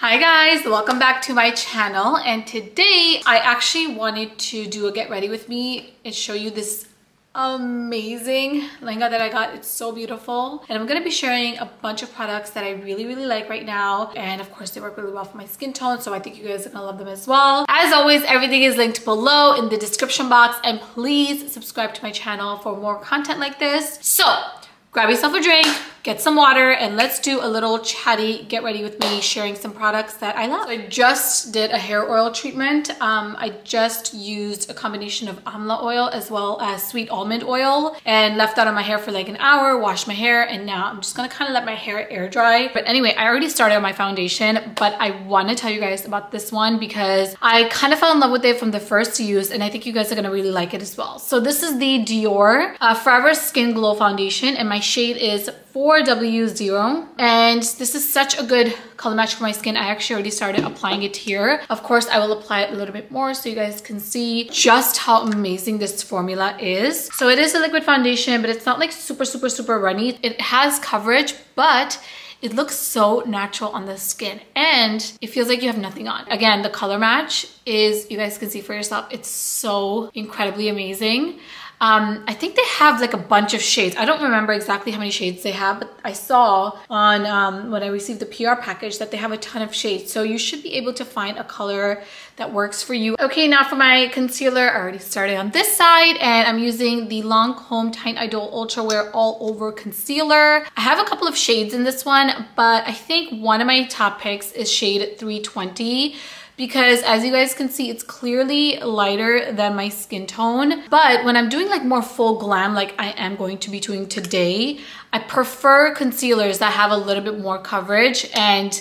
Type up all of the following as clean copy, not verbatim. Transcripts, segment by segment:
Hi guys, welcome back to my channel, and today I actually wanted to do a get ready with me and show you this amazing lehenga that I got. It's so beautiful, and I'm going to be sharing a bunch of products that I really like right now, and of course they work really well for my skin tone, so I think you guys are going to love them as well. As always, everything is linked below in the description box, and please subscribe to my channel for more content like this. So grab yourself a drink, get some water, and let's do a little chatty get ready with me, sharing some products that I love. So I just did a hair oil treatment. I just used a combination of amla oil as well as sweet almond oil and left that on my hair for like an hour, washed my hair, and now I'm just gonna kind of let my hair air dry. But anyway, I already started on my foundation, but I want to tell you guys about this one because I kind of fell in love with it from the first use, and I think you guys are gonna really like it as well. So this is the Dior Forever Skin Glow Foundation, and my shade is 4W0, and this is such a good color match for my skin. I actually already started applying it here. Of course, I will apply it a little bit more so you guys can see just how amazing this formula is. So it is a liquid foundation, but it's not like super runny. It has coverage, but it looks so natural on the skin and it feels like you have nothing on. Again, the color match is, you guys can see for yourself, it's so incredibly amazing. I think they have like a bunch of shades. I don't remember exactly how many shades they have, but I saw on when I received the PR package that they have a ton of shades. So you should be able to find a color that works for you. Okay, now for my concealer, I already started on this side, and I'm using the Lancome Teint Idole Ultra Wear All Over Concealer. I have a couple of shades in this one, but I think one of my top picks is shade 320. Because as you guys can see, it's clearly lighter than my skin tone. But when I'm doing like more full glam, like I am going to be doing today, I prefer concealers that have a little bit more coverage and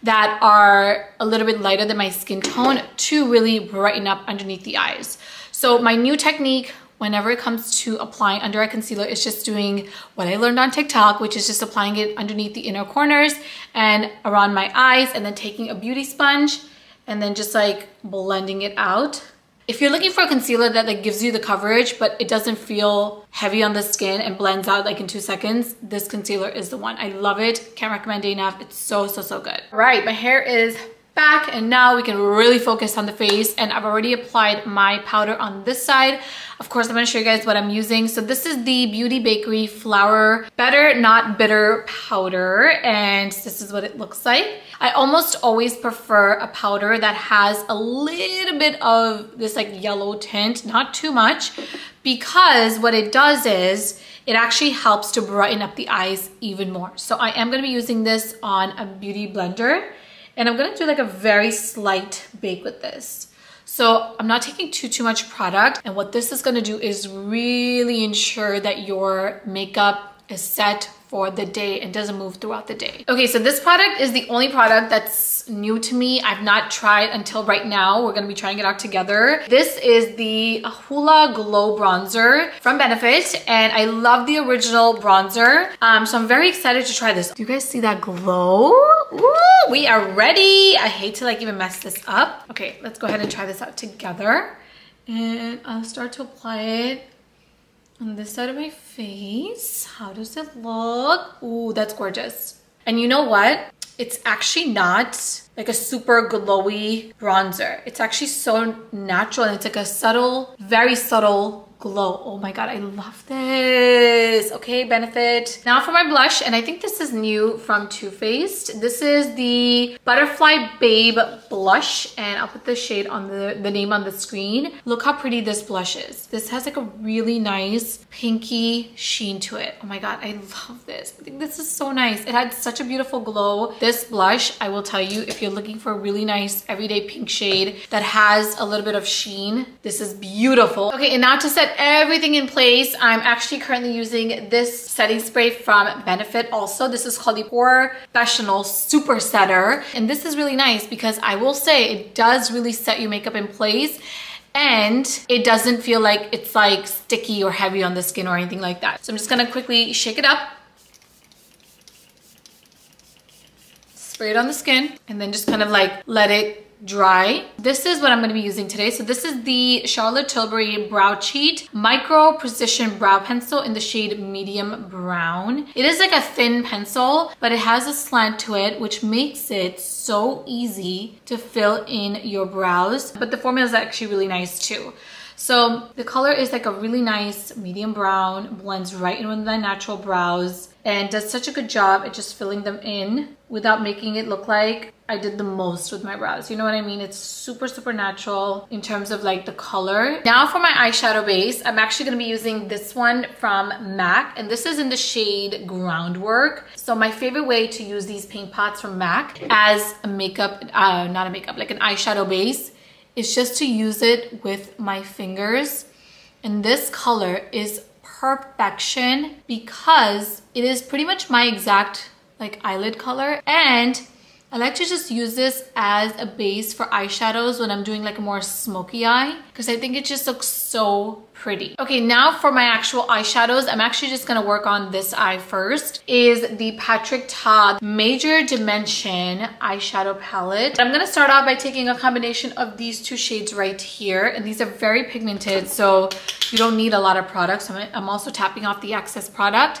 that are a little bit lighter than my skin tone to really brighten up underneath the eyes. So my new technique whenever it comes to applying under eye concealer is just doing what I learned on TikTok, which is just applying it underneath the inner corners and around my eyes, and then taking a beauty sponge and then just like blending it out. If you're looking for a concealer that like gives you the coverage, but it doesn't feel heavy on the skin and blends out like in 2 seconds, this concealer is the one. I love it. Can't recommend it enough. It's so good. All right, my hair is back, and now we can really focus on the face, and I've already applied my powder on this side. Of course, I'm going to show you guys what I'm using. So this is the Beauty Bakerie Flour Better Not Bitter powder, and this is what it looks like. I almost always prefer a powder that has a little bit of this like yellow tint, not too much, because what it does is it actually helps to brighten up the eyes even more. So I am going to be using this on a beauty blender, and I'm going to do like a very slight bake with this. So I'm not taking too much product, and what this is going to do is really ensure that your makeup is set for the day and doesn't move throughout the day. Okay, so this product is the only product that's new to me. I've not tried until right now. We're gonna be trying it out together. This is the Hoola Glow Bronzer from Benefit, and I love the original bronzer. So I'm very excited to try this. Do you guys see that glow? Ooh, we are ready. I hate to like even mess this up. Okay, let's go ahead and try this out together. And I'll start to apply it on this side of my face. How does it look? Ooh, that's gorgeous. And you know what? It's actually not like a super glowy bronzer. It's actually so natural, and it's like a subtle, very subtle glow. Oh my god, I love this. Okay, Benefit. Now for my blush, and I think this is new from Too Faced. This is the Butterfly Babe blush, and I'll put the shade on the name on the screen. Look how pretty this blush is. This has like a really nice pinky sheen to it. Oh my god, I love this. I think this is so nice. It had such a beautiful glow. This blush, I will tell you, if you're looking for a really nice everyday pink shade that has a little bit of sheen, this is beautiful. Okay, and now to set everything in place, I'm actually currently using this setting spray from Benefit also. This is called the POREfessional Super Setter, and this is really nice because I will say it does really set your makeup in place, and it doesn't feel like it's like sticky or heavy on the skin or anything like that. So I'm just gonna quickly shake it up, spray it on the skin, and then just kind of like let it dry. This is what I'm going to be using today. So this is the Charlotte Tilbury Brow Cheat Micro Precision Brow Pencil in the shade Medium Brown. It is like a thin pencil, but it has a slant to it, which makes it so easy to fill in your brows. But the formula is actually really nice too. So the color is like a really nice medium brown, blends right in with my natural brows, and does such a good job at just filling them in without making it look like I did the most with my brows. You know what I mean? It's super, super natural in terms of like the color. Now for my eyeshadow base, I'm actually going to be using this one from MAC, and this is in the shade Groundwork. So my favorite way to use these paint pots from MAC as a makeup, not a makeup, like an eyeshadow base, is just to use it with my fingers. And this color is perfection because it is pretty much my exact like eyelid color, and I like to just use this as a base for eyeshadows when I'm doing like a more smoky eye, because I think it just looks so pretty. Okay, now for my actual eyeshadows, I'm actually just gonna work on this eye first. Is the Patrick Ta Major Dimension eyeshadow palette. I'm gonna start off by taking a combination of these two shades right here, and these are very pigmented, so you don't need a lot of product. So I'm also tapping off the excess product.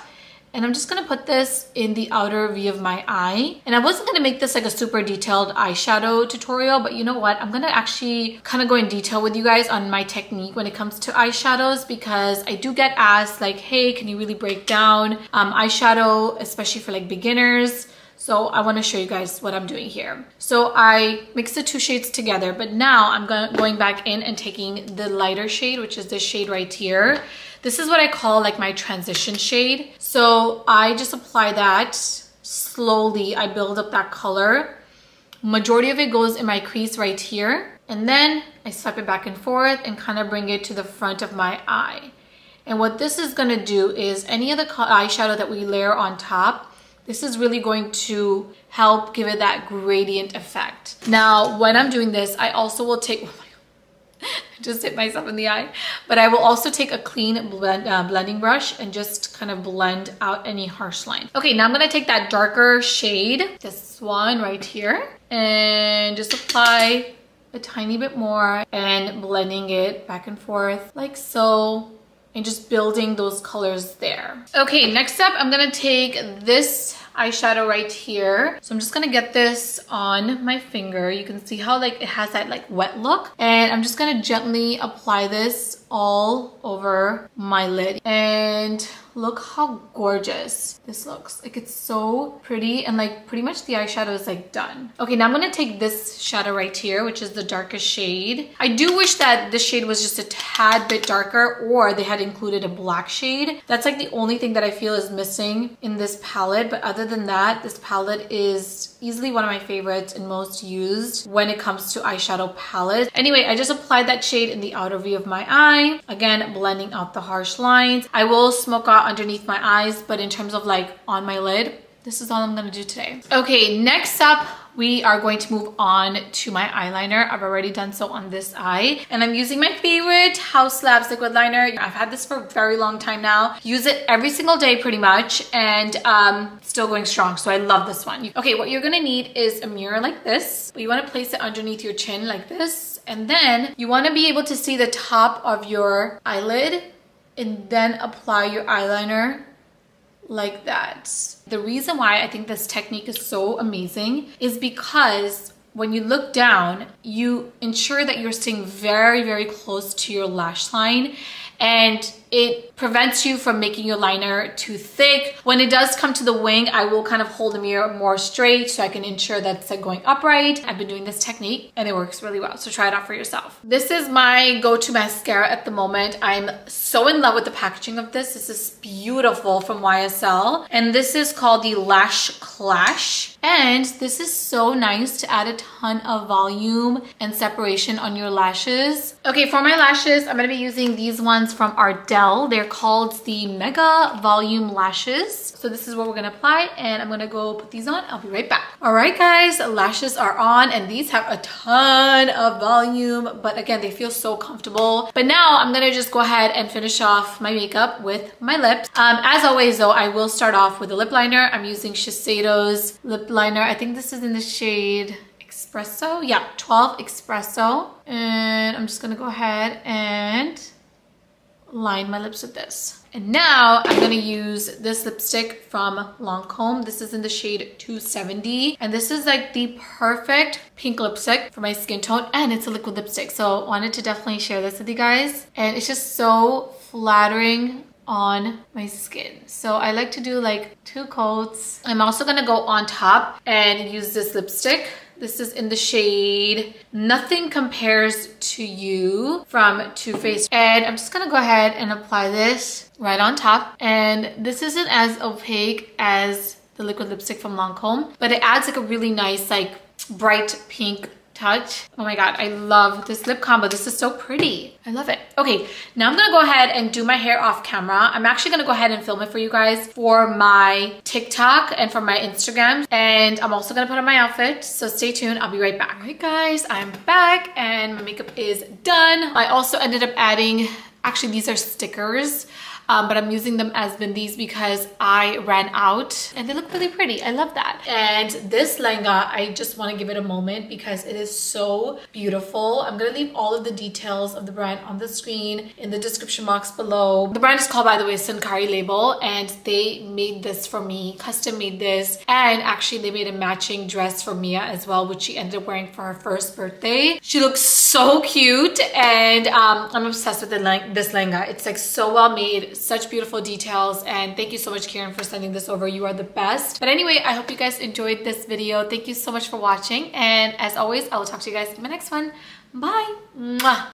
And I'm just gonna put this in the outer V of my eye. And I wasn't gonna make this like a super detailed eyeshadow tutorial, but you know what? I'm gonna actually kind of go in detail with you guys on my technique when it comes to eyeshadows, because I do get asked like, hey, can you really break down eyeshadow, especially for like beginners? So I want to show you guys what I'm doing here. So I mixed the two shades together, but now I'm going back in and taking the lighter shade, which is this shade right here. This is what I call like my transition shade. So I just apply that slowly. I build up that color. Majority of it goes in my crease right here. And then I swipe it back and forth and kind of bring it to the front of my eye. And what this is going to do is any of the eyeshadow that we layer on top, this is really going to help give it that gradient effect. Now, when I'm doing this, I also will take, oh my God, I just hit myself in the eye, but I will also take a clean blending brush and just kind of blend out any harsh line. Okay, now I'm gonna take that darker shade, this one right here, and just apply a tiny bit more and blending it back and forth like so, and just building those colors there. Okay, next up, I'm gonna take this eyeshadow right here. So I'm just gonna get this on my finger. You can see how like it has that like wet look. And I'm just gonna gently apply this all over my lid. And look how gorgeous this looks. Like it's so pretty, and like pretty much the eyeshadow is like done. Okay, now I'm gonna take this shadow right here, which is the darkest shade. I do wish that this shade was just a tad bit darker, or they had included a black shade. That's like the only thing that I feel is missing in this palette. But other than that, this palette is easily one of my favorites and most used when it comes to eyeshadow palettes. Anyway, I just applied that shade in the outer V of my eye. Again, blending out the harsh lines. I will smoke out underneath my eyes, but in terms of like on my lid, this is all I'm gonna do today. Okay, next up, we are going to move on to my eyeliner. I've already done so on this eye, and I'm using my favorite Haus Labs liquid liner. I've had this for a very long time now. Use it every single day pretty much, and still going strong, so I love this one. Okay, what you're gonna need is a mirror like this. You wanna place it underneath your chin like this, and then you wanna be able to see the top of your eyelid, and then apply your eyeliner like that. The reason why I think this technique is so amazing is because when you look down, you ensure that you're staying very, very close to your lash line, and it prevents you from making your liner too thick. When it does come to the wing, I will kind of hold the mirror more straight so I can ensure that it's like going upright. I've been doing this technique and it works really well, so try it out for yourself. This is my go-to mascara at the moment. I'm so in love with the packaging of this. This is beautiful from YSL, and this is called the Lash Clash. And this is so nice to add a ton of volume and separation on your lashes. Okay, for my lashes, I'm gonna be using these ones from Ardell. They're called the Mega Volume Lashes. So this is what we're gonna apply, and I'm gonna go put these on. I'll be right back. All right, guys, lashes are on, and these have a ton of volume, but again, they feel so comfortable. But now I'm gonna just go ahead and finish off my makeup with my lips. As always though, I will start off with a lip liner. I'm using Shiseido's lip liner. I think this is in the shade Espresso. Yeah, 12 Espresso. And I'm just gonna go ahead and line my lips with this. And now I'm gonna use this lipstick from Lancome. This is in the shade 270. And this is like the perfect pink lipstick for my skin tone. And it's a liquid lipstick. So I wanted to definitely share this with you guys. And it's just so flattering on my skin. So I like to do like 2 coats. I'm also gonna go on top and use this lipstick. This is in the shade Nothing Compares to You from Too Faced. And I'm just gonna go ahead and apply this right on top. And this isn't as opaque as the liquid lipstick from Lancome, but it adds like a really nice like bright pink touch. Oh my god, I love this lip combo. This is so pretty. I love it. Okay, now I'm gonna go ahead and do my hair off camera. I'm actually gonna go ahead and film it for you guys for my TikTok and for my Instagram. And I'm also gonna put on my outfit, so stay tuned. I'll be right back. All right guys, I'm back and my makeup is done. I also ended up adding, actually these are stickers. But I'm using them as bindis because I ran out and they look really pretty. I love that. And this lehenga, I just want to give it a moment because it is so beautiful. I'm going to leave all of the details of the brand on the screen in the description box below. The brand is called, by the way, Sankari Label, and they made this for me, custom made this. And actually they made a matching dress for Mia as well, which she ended up wearing for her first birthday. She looks so cute and I'm obsessed with this lehenga. It's like so well made, such beautiful details, and thank you so much, Karen, for sending this over. You are the best. But anyway, I hope you guys enjoyed this video. Thank you so much for watching, and as always, I will talk to you guys in my next one. Bye. Mwah.